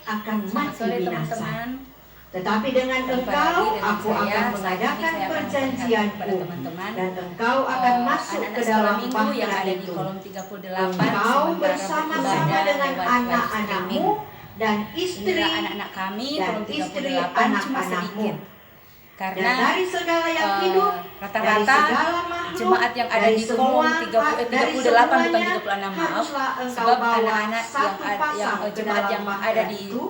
akan Selamat mati sore binasa. teman-teman. Tetapi dengan engkau, aku akan mengadakan perjanjianku, dan engkau akan masuk ke dalam minggu yang bahtera ada di itu. kolom 38 Engkau bersama-sama dengan lewat anak-anakmu dan istri anak-anak kami dan kolom istri 38 cuma anak-anakmu. sedikit. Dan Karena dari segala yang hidup, dari rata-rata segala makhluk, jemaat yang ada dari di kolom semua, 38 dari bukan semuanya, 36 maaf, haruslah engkau sebab bawa anak-anak satu pasang ke jemaat dalam yang bahtera ada di itu,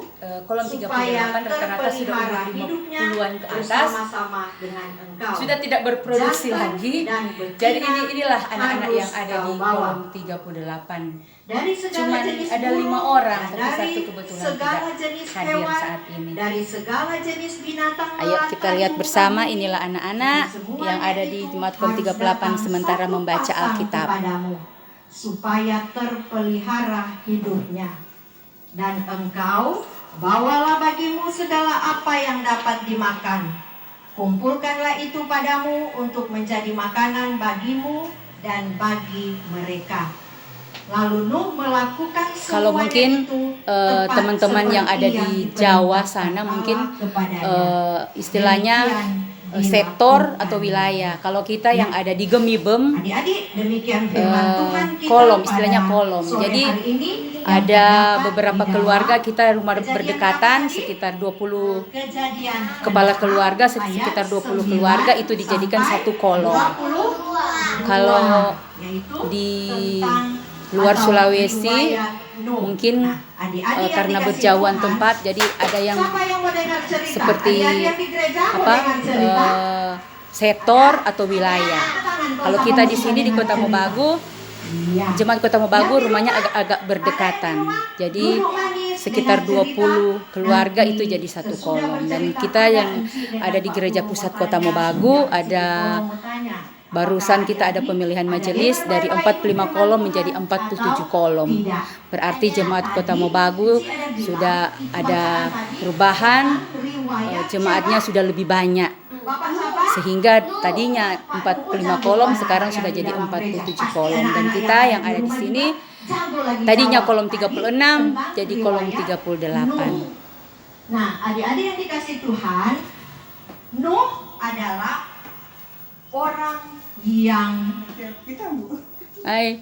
kolom supaya 38 rata-rata sudah terpelihara umur hidupnya 50-an ke atas, bersama-sama dengan engkau. sudah tidak berproduksi Jantan lagi. dan betina Jadi inilah anak-anak yang harus ada di kau bawa. kolom 38. Dari segala Cuman jenis ada 5 burung, orang, dan tapi dari satu kebetulan segala tidak jenis hadir hewan, saat ini. dari segala jenis binatang Ayo melata kita lihat di bersama, muka bumi, inilah anak-anak dan semuanya yang ada di itu Jemaat Kolom harus 38 datang sementara satu membaca pasang Alkitab. kepadamu, supaya terpelihara hidupnya. Dan engkau bawalah bagimu segala apa yang dapat dimakan. Kumpulkanlah itu padamu untuk menjadi makanan bagimu dan bagi mereka. Lalu Nuh melakukan Kalau semuanya mungkin itu tepat teman-teman yang seperti ada di diperintahkan Jawa sana Allah mungkin kepadanya. istilahnya Demikian sektor dilakukan. atau wilayah. Kalau kita yang ada di Gemibem, Adik-adik, demikian firman Tuhan kita kolom, pada istilahnya kolom. sore Jadi hari ini yang ada terdapat beberapa di dalam keluarga kita rumah Kejadian berdekatan, berapa tadi? sekitar 20 Kejadian kepala 6 keluarga, ayat sekitar 20 9 keluarga itu dijadikan sampai satu kolom. 22, Kalau yaitu di tentang luar atau Sulawesi riwayat Nuh. mungkin Adik-adik yang karena dikasih berjauhan Tuhan, tempat, jadi ada yang siapa yang mau dengar cerita? seperti Adik-adik yang di gereja mau apa dengar cerita? sektor atau wilayah. Kalau kita di sini di Kota Mobagu, Iya. Jemaat Kota Mobagu rumahnya agak-agak berdekatan. Jadi sekitar 20 keluarga itu jadi satu kolom. Dan kita yang ada di Gereja Pusat Kota Mobagu ada barusan kita ada pemilihan majelis dari 45 kolom menjadi 47 kolom. Berarti Jemaat Kota Mobagu sudah ada perubahan, jemaatnya sudah lebih banyak. Sehingga tadinya 45 kolom sekarang sudah jadi 47 kolom. Dan kita yang ada di sini tadinya kolom 36 jadi kolom 38. Nah, adik-adik yang dikasih Tuhan, Nuh adalah orang yang Hai.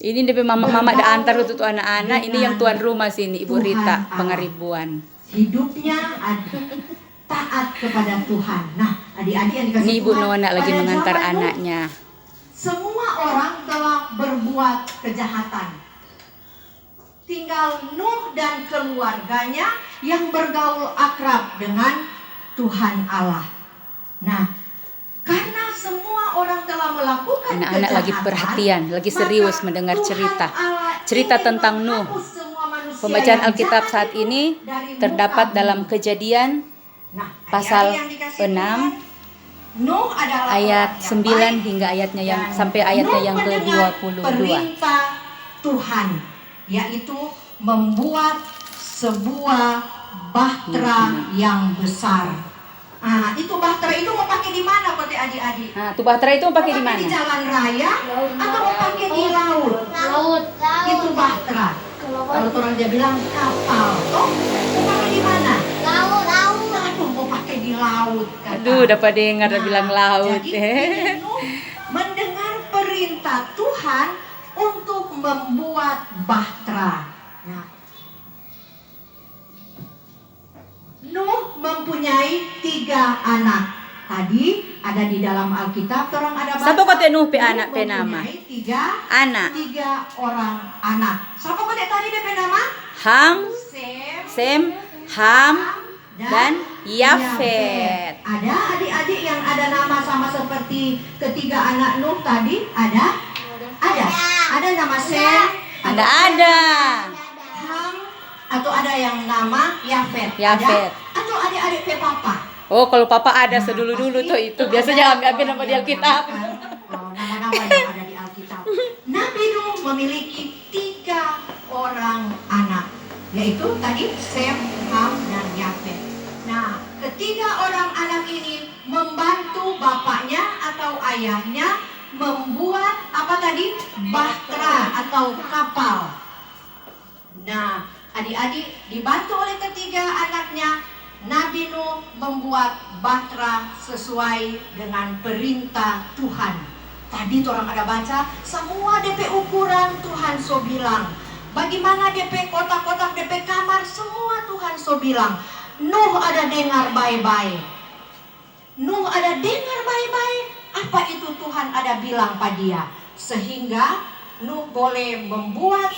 Ini DP mama dah antar untuk anak-anak. Ini yang tuan rumah sini, Ibu Rita Pengaribuan. Hidupnya taat kepada Tuhan. Nah, adik-adik yang dikasih Ini Ibu Tuhan, Nona lagi pada mengantar zaman Nuh, anaknya. semua orang telah berbuat kejahatan. Tinggal Nuh dan keluarganya yang bergaul akrab dengan Tuhan Allah. Nah, karena semua orang telah melakukan Anak-anak lagi kejahatan, perhatian, lagi serius maka mendengar Tuhan cerita. Allah Cerita ingin tentang Nuh. menghapus semua manusia Pembacaan yang Alkitab jahat saat itu ini dari terdapat muka dalam bumi. Kejadian Nah, pasal adik-adik yang dikasih 6 Tuhan, Nuh adalah ayat orang yang 9 baik, hingga ayatnya yang dan sampai ayatnya Nuh yang mendengar ke-22. perintah Tuhan, yaitu membuat sebuah bahtera yang besar. Ah, itu bahtera itu mau pakai di mana, Pak adik-adik? Nah, tuh bahtera itu mau pakai di Mau mana? di jalan raya atau mau pakai di laut? Laut. Itu bahtera. Kalau orang dia bilang kapal, toh mau pakai di mana? Laut. Aduh, mau pakai di laut. Kata. Aduh, dapat dengar dia bilang laut. Jadi ini Nuh mendengar perintah Tuhan untuk membuat bahtera. Nah, Nuh mempunyai 3 anak. Tadi ada di dalam Alkitab, orang ada Siapa kata Nuh pe anak pe nama? mempunyai 3 Anak. orang anak. Siapa kata tadi dia pe nama? Ham, Sem, Sem, Ham, dan Yafet. Ada adik-adik yang ada nama sama seperti ketiga anak Nuh tadi? Ada? Ada. Ada nama Sem. Ada. Ham, atau ada yang nama Yafet. Yafet. Ada? Atau adik-adik pe papa? Oh, kalau papa ada sedulu-dulu tuh itu biasanya ambil nama di Alkitab. Nama-nama yang ada di Alkitab. Nabi Nuh memiliki 3 orang anak, yaitu tadi Sem, Ham, dan Yafet. Nah, ketiga orang anak ini membantu bapaknya atau ayahnya membuat apa tadi? Bahtera atau kapal. Nah, adik-adik dibantu oleh ketiga anaknya, Nabi Nuh membuat bahtera sesuai dengan perintah Tuhan. Tadi orang ada baca, semua DP ukuran Tuhan so bilang. Bagaimana DP kotak-kotak, DP kamar, semua Tuhan so bilang. Nuh ada dengar bye-bye. Nuh ada dengar bye-bye. Apa itu Tuhan ada bilang pada dia? Sehingga Nuh boleh membuat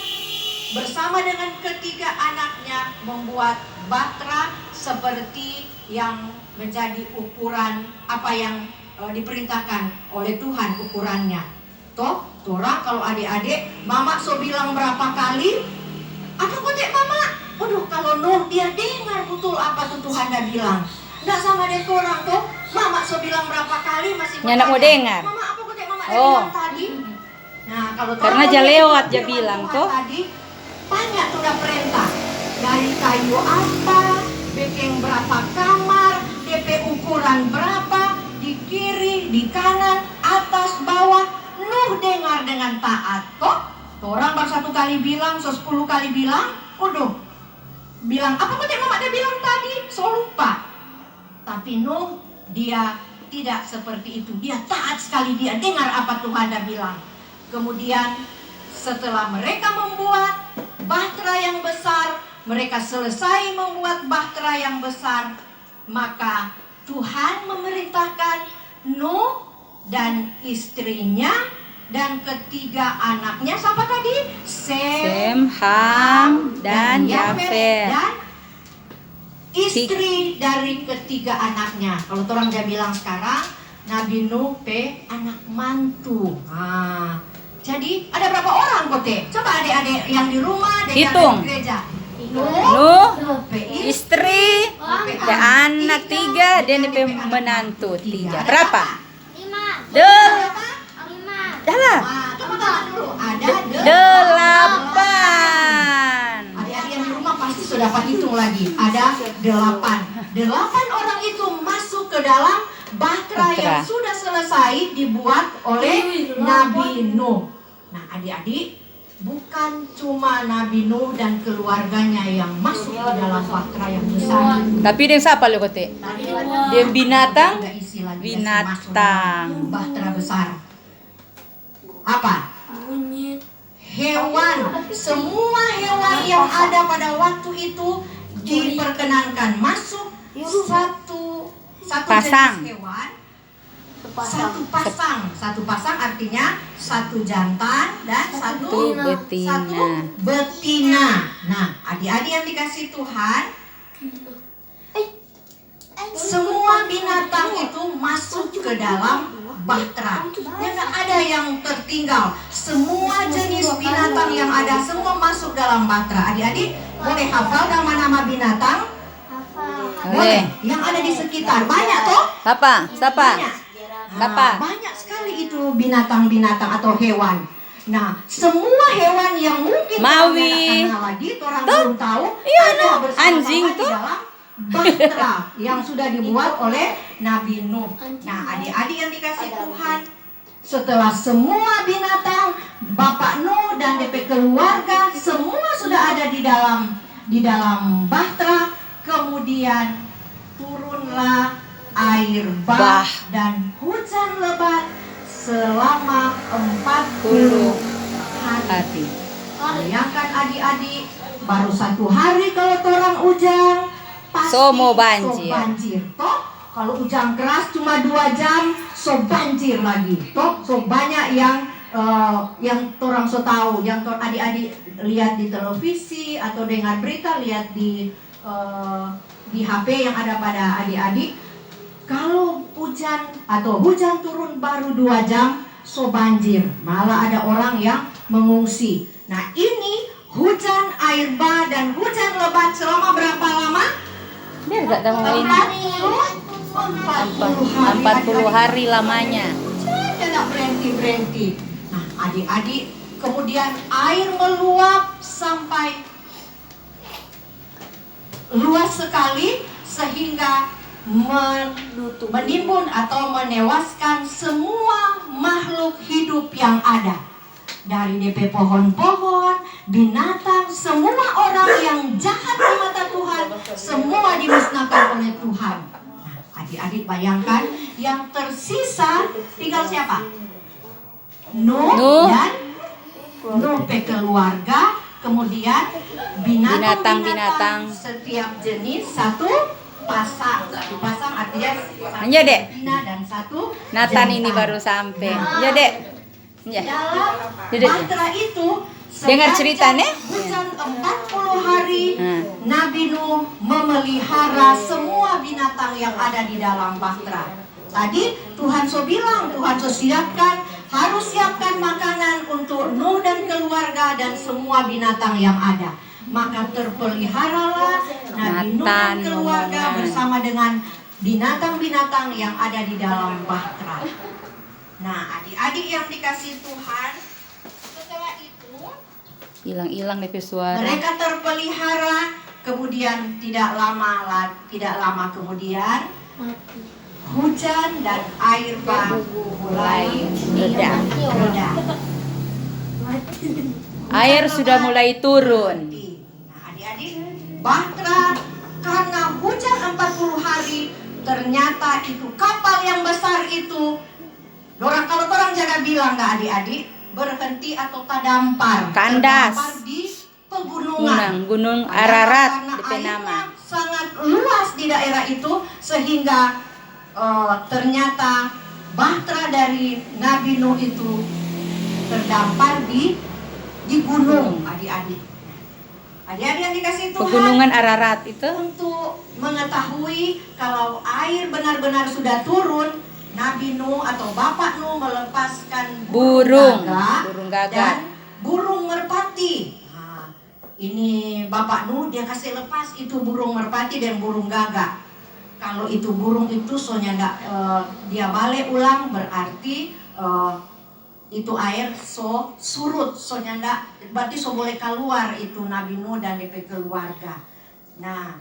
bersama dengan ketiga anaknya membuat bahtera seperti yang menjadi ukuran apa yang diperintahkan oleh Tuhan ukurannya. Toh, orang kalau adik-adik, mama so bilang berapa kali? Apa kotek mama? Waduh, kalau Nuh dia dengar betul apa tuh Tuhan dah bilang. Nggak sama dengan orang tuh, mama so bilang berapa kali masih Ya, nak mau dengar. Mama apa kotek mama dah Oh. bilang tadi? Nah, kalau Karena orang dia mau lewat, ikut dia firman bilang, Tuhan toh. tadi, banyak sudah perintah. Dari kayu apa, bikin berapa kamar, DP ukuran berapa, di kiri, di kanan, atas, bawah. Nuh dengar dengan taat. Toh, orang baru 1 kali bilang, 10 kali bilang, udah bilang, apa kotek mama dia bilang tadi? So lupa. Tapi Nuh, dia tidak seperti itu. Dia taat sekali, dia dengar apa Tuhan dah bilang. Kemudian setelah mereka membuat bahtera yang besar, mereka selesai membuat bahtera yang besar, maka Tuhan memerintahkan Nuh dan istrinya dan ketiga anaknya, siapa tadi? Sem, Ham, dan Yafet. Dan istri dari ketiga anaknya. Kalau orang dia bilang sekarang, Nabi Nuh anak mantu. Jadi ada berapa orang kote? Coba adik-adik yang di rumah, adik yang Hitung. di gereja. Nuh, Pe istri, pe dan anak 3, dan DP menantu 3. Berapa? 5. Berapa? Dah lah. Tepuk tangan dulu. Ada 8. Adik-adik yang di rumah pasti sudah dapat hitung lagi. Ada 8. 8 orang itu masuk ke dalam bahtera yang Bahtera. sudah selesai dibuat oleh Nabi Nuh. Nah, adik-adik, bukan cuma Nabi Nuh dan keluarganya yang masuk ke dalam bahtera yang besar. Tapi dia siapa lo kote? Dia binatang. Nggak isi lagi, Binatang. masuk dalam bahtera besar. Apa? Hewan, semua hewan yang ada pada waktu itu diperkenankan masuk satu Pasang. jenis hewan, satu pasang artinya satu jantan dan satu betina. Nah, adik-adik yang dikasih Tuhan, semua binatang itu masuk ke dalam bahtera. Tidak ada yang tertinggal. Semua jenis binatang yang ada semua masuk dalam bahtera. Adik-adik boleh hafal nama-nama binatang? Boleh. Yang ada di sekitar banyak toh? Siapa? Siapa? Banyak. Siapa? Banyak sekali itu binatang-binatang atau hewan. Nah, semua hewan yang mungkin Mawi. kenal lagi, orang belum tahu, Iya, ada bersama-sama anjing di tuh. dalam bahtera yang sudah dibuat oleh Nabi Nuh. Nah, adik-adik yang dikasih Tuhan, setelah semua binatang, Bapak Nuh dan DP keluarga semua sudah ada di dalam bahtera, kemudian turunlah air bah dan hujan lebat selama 40 hari. Bayangkan adik-adik, baru 1 hari kalau orang hujan, pasti So mau banjir. Toh, kalau hujan keras cuma 2 jam, so banjir lagi. Toh, so banyak yang orang so tahu, yang adik-adik lihat di televisi atau dengar berita, lihat di HP yang ada pada adik-adik. Kalau hujan atau hujan turun baru 2 jam, so banjir. Malah ada orang yang mengungsi. Nah, ini hujan air bah dan hujan lebat selama berapa lama? Dia enggak tahu ini. 40 hari lamanya. Tidak berhenti-berhenti. Nah, adik-adik, kemudian air meluap sampai luas sekali sehingga menimbun atau menewaskan semua makhluk hidup yang ada. Dari DP pohon-pohon, binatang, semua orang yang jahat di mata Tuhan, semua dimusnahkan oleh Tuhan. Nah, adik-adik bayangkan, yang tersisa tinggal siapa? Nuh dan Nuh keluarga, kemudian binatang-binatang setiap jenis satu pasang artinya satu Ya, Dek. betina dan satu Nathan ini jantan. baru sampai. Ya, Dek. Ya. Dalam Duduk, ya. Bahtera itu Dengar ceritanya? hujan 40 hari Hmm. Nabi Nuh memelihara semua binatang yang ada di dalam Bahtera. Tadi Tuhan bilang, Tuhan siapkan, harus siapkan makanan untuk Nuh dan keluarga dan semua binatang yang ada. Maka terpeliharalah Nabi Nuh dan Nathan keluarga ngomongan. bersama dengan binatang-binatang yang ada di dalam Bahtera. Nah, adik-adik yang dikasih Tuhan, setelah itu Hilang-hilang DP suara. mereka terpelihara, kemudian tidak lama kemudian hujan dan air bah mulai Reda. reda. Air sudah mulai turun. Nah, adik-adik, Bahtera karena hujan 40 hari, ternyata itu kapal yang besar itu, kalau orang jaga bilang nggak adik-adik, berhenti atau tadampar. Kandas. Terdampar di pegunungan. Gunung Karena Ararat DP airnya nama. sangat luas di daerah itu, sehingga ternyata Bahtera dari Nabi Nuh itu terdampar di gunung, adik-adik. Adik-adik yang dikasih Tuhan, Pegunungan Ararat itu. untuk mengetahui kalau air benar-benar sudah turun, Nabi Nuh atau Bapak Nuh melepaskan Burung gagak gagak. dan burung merpati. Nah, ini Bapak Nuh dia kasih lepas itu burung merpati dan burung gagak. Kalau itu burung itu soalnya dia balik ulang, berarti itu air surut, soalnya ndak, berarti boleh keluar itu Nabi Nuh dan DP keluarga. Nah,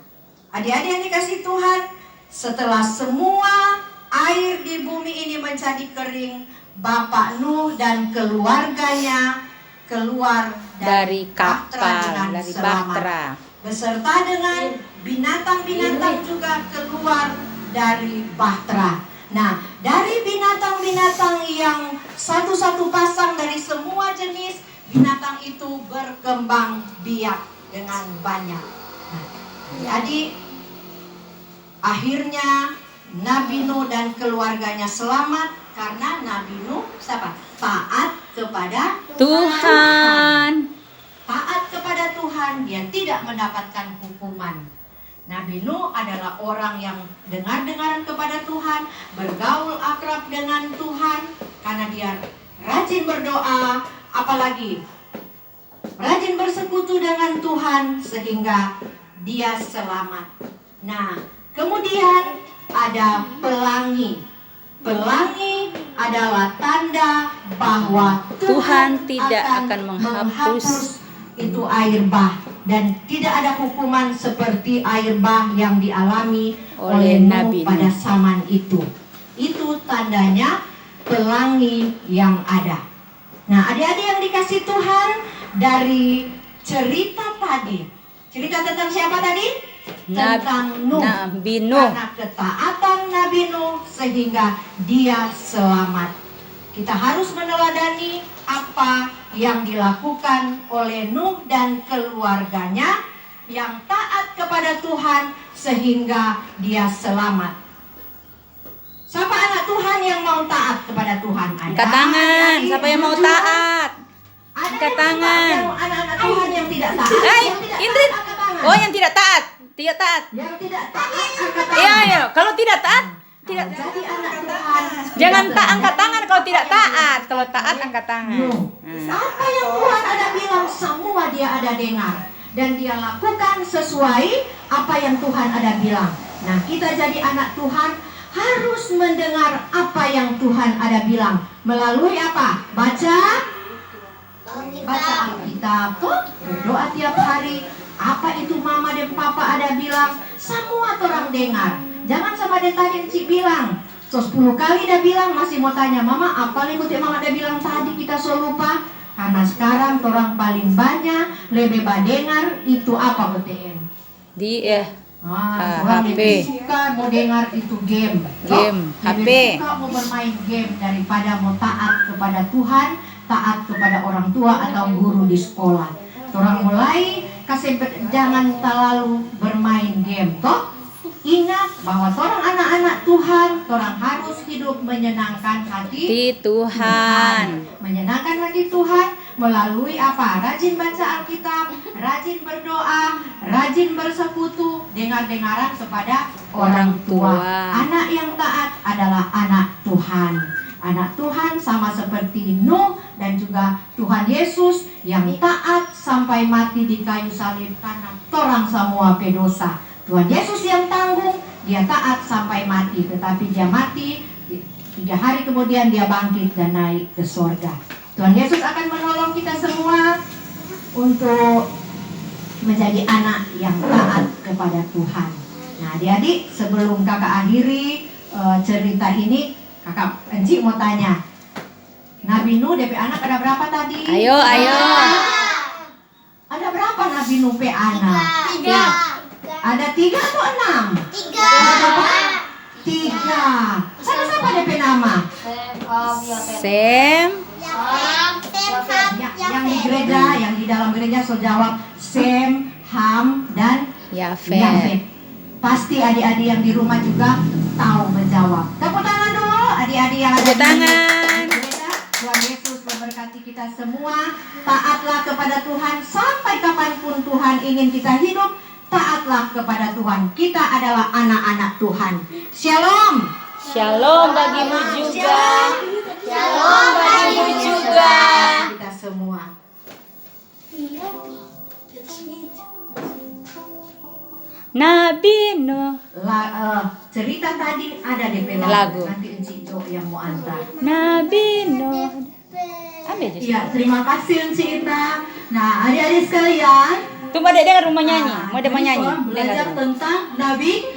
adik-adik yang dikasih Tuhan, setelah semua air di bumi ini menjadi kering, Bapak Nuh dan keluarganya keluar Dari Bahtera kapal, dengan dari selamat. Bahtera. Beserta dengan binatang-binatang juga keluar dari Bahtera. Nah, dari binatang-binatang yang satu-satu pasang dari semua jenis, binatang itu berkembang biak dengan banyak. Nah, jadi akhirnya Nabi Nuh dan keluarganya selamat karena Nabi Nuh taat kepada Tuhan. Taat kepada Tuhan, dia tidak mendapatkan hukuman. Nabi Nuh adalah orang yang dengar-dengaran kepada Tuhan, bergaul akrab dengan Tuhan, karena dia rajin berdoa, apalagi rajin bersekutu dengan Tuhan, sehingga dia selamat. Nah, kemudian ada pelangi. Pelangi adalah tanda bahwa Tuhan tidak akan menghapus itu air bah, dan tidak ada hukuman seperti air bah yang dialami oleh Nabi Nuh pada Nuh. zaman itu. Itu tandanya pelangi yang ada. Nah, adik-adik yang dikasih Tuhan, dari cerita tadi, cerita tentang siapa tadi? Tentang Nuh. Nabi Nuh. Karena ketaatan Nabi Nuh sehingga dia selamat. Kita harus meneladani apa yang dilakukan oleh Nuh dan keluarganya yang taat kepada Tuhan sehingga dia selamat. Siapa anak Tuhan yang mau taat kepada Tuhan? Angkat tangan. Siapa yang mau taat? Ada Angkat yang tangan. anak-anak Tuhan yang tidak taat. Yang tidak Indrit. taat, angkat tangan. Oh, yang tidak taat. Tidak taat. Yang tidak taat, angkat tangan. Iya, iya. Kalau tidak taat, tidak. Jadi anak Tuhan. Jangan tidak tak angkat terhadap tangan kalau tidak apa yang taat. Kalau taat angkat tangan. Nuh. Apa yang Tuhan ada bilang, semua dia ada dengar. Dan dia lakukan sesuai apa yang Tuhan ada bilang. Nah, kita jadi anak Tuhan harus mendengar apa yang Tuhan ada bilang. Melalui apa? Baca Alkitab tuh, berdoa tiap hari. Apa itu mama dan papa ada bilang, semua orang dengar. Jangan sama dia tadi Cik bilang 10 kali dia bilang, masih mau tanya, mama apa nih kutip mama dia bilang tadi, kita so lupa. Karena sekarang orang paling banyak lebih dengar itu apa BTN? Di Orang HP. lebih suka mau dengar itu game. Game, HP. Lebih suka mau bermain game daripada mau taat kepada Tuhan, taat kepada orang tua atau guru di sekolah. Orang mulai kasih jangan terlalu bermain game, toh. Ingat bahwa orang anak-anak Tuhan, orang harus hidup menyenangkan hati Di Tuhan. Menyenangkan hati Tuhan melalui apa? Rajin baca Alkitab, rajin berdoa, rajin bersekutu, dengar-dengaran kepada orang tua. Anak yang taat adalah anak Tuhan. Anak Tuhan sama seperti Nuh dan juga Tuhan Yesus yang taat sampai mati di kayu salib karena orang semua pedosa. Tuhan Yesus yang tanggung, dia taat sampai mati, tetapi dia mati 3 hari kemudian dia bangkit dan naik ke surga. Tuhan Yesus akan menolong kita semua untuk menjadi anak yang taat kepada Tuhan. Nah, adik-adik, sebelum kakak akhiri cerita ini, kakak Enci mau tanya, Nabi Nuh DP anak ada berapa tadi? Ayo. Ada berapa Nabi Nuh pe anak? 3. Ada 3 atau 6? 3. Ada berapa? 3. Siapa DP nama? Sem. Yang di gereja, yang di dalam gereja so jawab Sem, Ham, dan Yafet. Yafet. Pasti adik-adik yang di rumah juga tahu menjawab. Tepuk tangan dulu adik-adik yang ada Tepuk di tangan. gereja. Tuhan Yesus memberkati kita semua. Taatlah kepada Tuhan sampai kapanpun Tuhan ingin kita hidup. Taatlah kepada Tuhan. Kita adalah anak-anak Tuhan. Shalom. Shalom bagimu juga. Shalom bagimu juga. Kita semua. Nabi Nuh. Cerita tadi ada di Lagu. Nanti Enci Jo yang mau antar. Nabi Nuh. Ambil aja. Iya, terima kasih Enci Ita. Nah, adik-adik sekalian, Tunggu adek dengar rumah nyanyi. Mau ada jadi nyanyi. orang belajar Dengar. tentang Nabi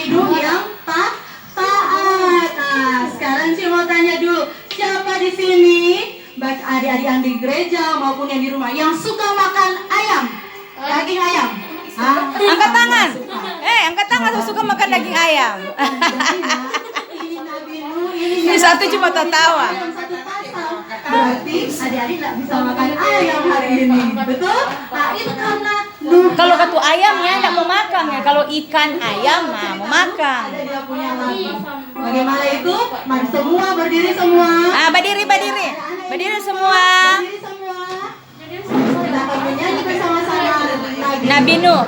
Nuh yang taat. Nah, sekarang Enci mau tanya dulu, siapa di sini, baik adik-adik yang di gereja maupun yang di rumah, yang suka makan ayam, daging ayam? Hah? Angkat tangan. Suka. Angkat tangan suka makan daging ayam. Ini Nabi Nuh, Ini satu cuma tertawa. ayam satu pasang. Berarti adik-adik nggak bisa makan ayam hari ini, betul? Nah, itu karena Nuh. Kalau katu ayamnya enggak mau makan ya. Kalau ikan ayam mau makan. Ada dia punya lagu. Bagaimana itu? Mari semua berdiri semua. Berdiri. Berdiri semua. Berdiri semua. Kita akan menyanyi bersama-sama Nabi Nuh.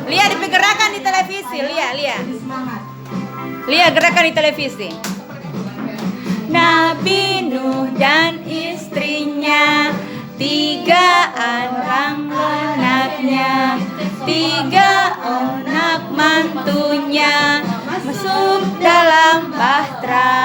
Lihat dipergerakan di televisi, lihat. Semangat. Lihat gerakan di televisi. Nabi Nuh dan istrinya, 3 orang anaknya, 3 anak mantunya masuk dalam bahtera.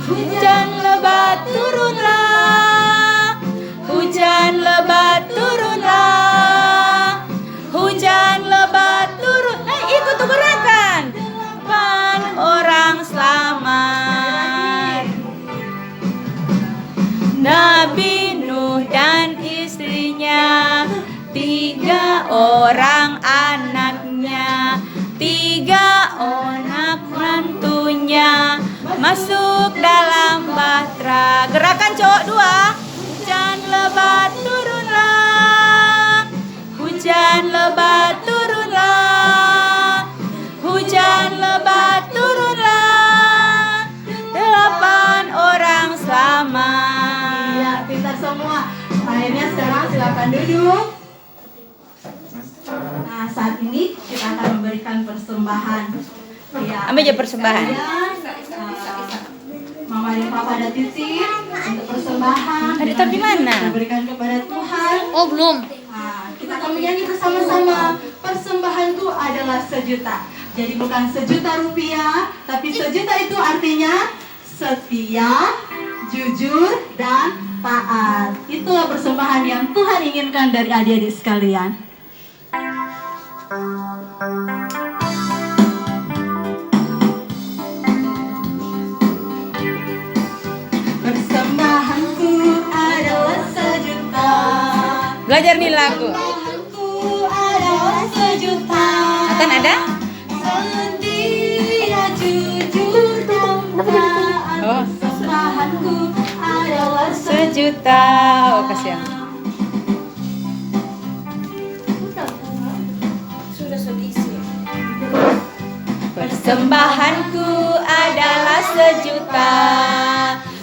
Hujan lebat turunlah, hujan lebat turunlah, hujan lebat turun. Ikut tuh gerakan. 8 orang selamat. Nabi Nuh dan istrinya, 3 orang anaknya, 3 anak mantunya masuk dalam bahtera. Gerakan cowok 2. Hujan lebat turunlah, hujan lebat turunlah, hujan lebat turunlah, 8 orang selamat. Iya, pintar semua. Akhirnya sekarang silakan duduk. Nah, saat ini kita akan memberikan persembahan. Ya, Ambil aja persembahan. Mama dan Papa ada titip untuk persembahan. Adik tahu di mana? Kita berikan kepada Tuhan. Oh, belum. Nah, kita akan menyanyi bersama-sama. Persembahan itu adalah 1 juta. Jadi bukan 1 juta rupiah, tapi 1 juta itu artinya setia, jujur, dan taat. Itulah persembahan yang Tuhan inginkan dari adik-adik sekalian. Persembahanku nyanyi lagu. Persembahanku adalah sejuta. Akan ada? Setia, jujur dan taat. Oh. Persembahanku adalah Sejuta. Oh, kasihan. Sudah diisi. Persembahanku adalah sejuta.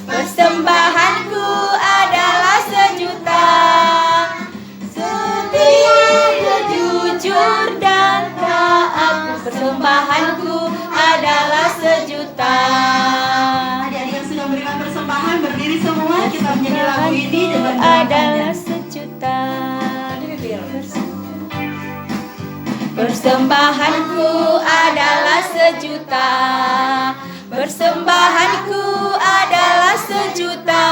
Persembahanku adalah sejuta. Setia, jujur dan taat. Persembahanku adalah sejuta. Adik-adik yang sudah memberikan persembahan berdiri semua, kita menyanyi lagu ini dengan Adalah doakannya. sejuta. Persembahanku adalah sejuta. Persembahanku adalah sejuta.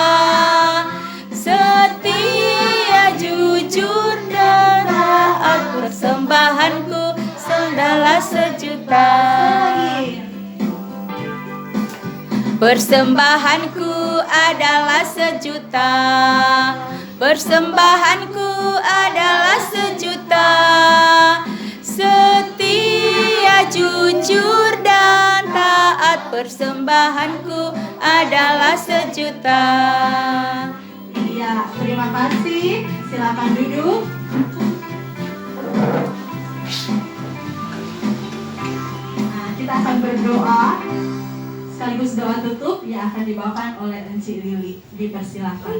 Setia, jujur dan taat. Persembahanku adalah sejuta. Persembahanku adalah sejuta. Persembahanku adalah sejuta. Setia, jujur dan taat. Persembahanku adalah sejuta. Iya, terima kasih. Silakan duduk. Nah, kita akan berdoa sekaligus doa tutup yang akan dibawakan oleh Enci Lili. Dipersilakan.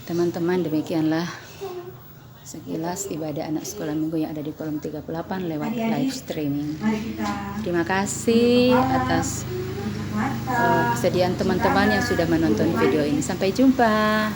Teman-teman, demikianlah sekilas ibadah anak sekolah minggu yang ada di kolom 38 lewat live streaming. Mari kita Terima kasih atas tutup mata. kesediaan teman-teman yang sudah menonton video ini. Sampai jumpa.